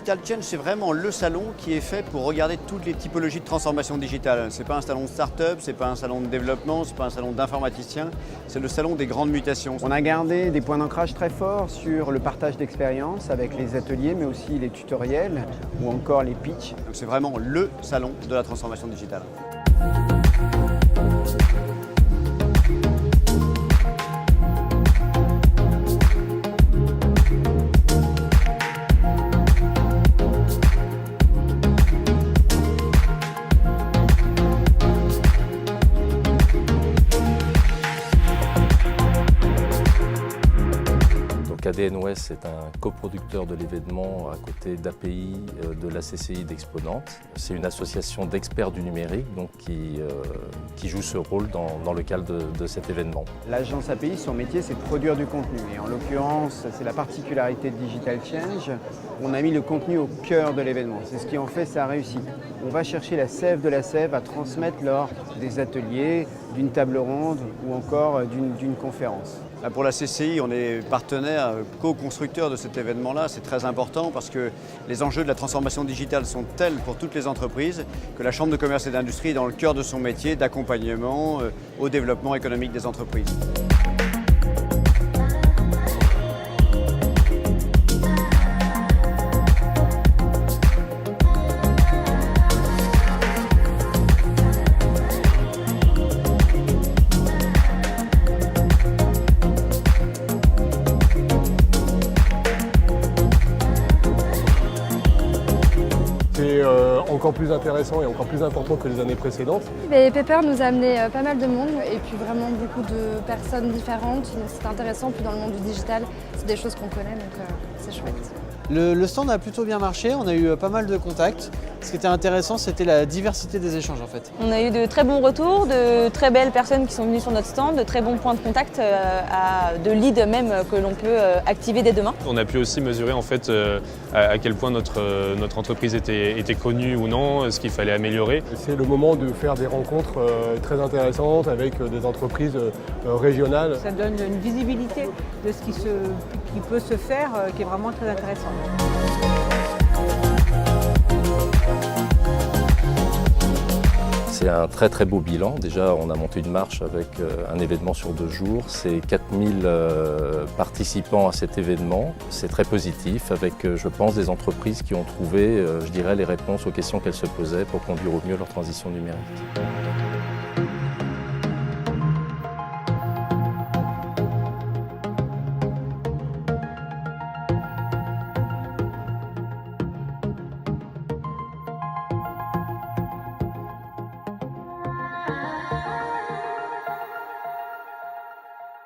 Digital Change, c'est vraiment le salon qui est fait pour regarder toutes les typologies de transformation digitale. Ce n'est pas un salon de start-up, ce n'est pas un salon de développement, ce n'est pas un salon d'informaticiens, c'est le salon des grandes mutations. On a gardé des points d'ancrage très forts sur le partage d'expériences avec les ateliers, mais aussi les tutoriels ou encore les pitchs. Donc c'est vraiment le salon de la transformation digitale. ADN-OS est un coproducteur de l'événement à côté d'API, de la CCI d'Exponente. C'est une association d'experts du numérique donc, qui joue ce rôle dans le cadre de cet événement. L'agence API, son métier, c'est de produire du contenu. Et en l'occurrence, c'est la particularité de Digital Change. On a mis le contenu au cœur de l'événement. C'est ce qui en fait sa réussite. On va chercher la sève de la sève à transmettre lors des ateliers, d'une table ronde ou encore d'une conférence. Pour la CCI, on est partenaire, co-constructeur de cet événement-là. C'est très important parce que les enjeux de la transformation digitale sont tels pour toutes les entreprises que la Chambre de commerce et d'industrie est dans le cœur de son métier d'accompagnement au développement économique des entreprises. C'est encore plus intéressant et encore plus important que les années précédentes. Pepper nous a amené pas mal de monde et puis vraiment beaucoup de personnes différentes. Donc c'est intéressant, puis dans le monde du digital, c'est des choses qu'on connaît, donc c'est chouette. Le stand a plutôt bien marché, on a eu pas mal de contacts. Ce qui était intéressant, c'était la diversité des échanges en fait. On a eu de très bons retours, de très belles personnes qui sont venues sur notre stand, de très bons points de contact, de leads même que l'on peut activer dès demain. On a pu aussi mesurer en fait à quel point notre entreprise était connue ou non, ce qu'il fallait améliorer. C'est le moment de faire des rencontres très intéressantes avec des entreprises régionales. Ça donne une visibilité de ce qui peut se faire qui est vraiment très intéressant. C'est un très très beau bilan. Déjà, on a monté une marche avec un événement sur 2 jours. C'est 4000 participants à cet événement. C'est très positif avec, je pense, des entreprises qui ont trouvé, je dirais, les réponses aux questions qu'elles se posaient pour conduire au mieux leur transition numérique.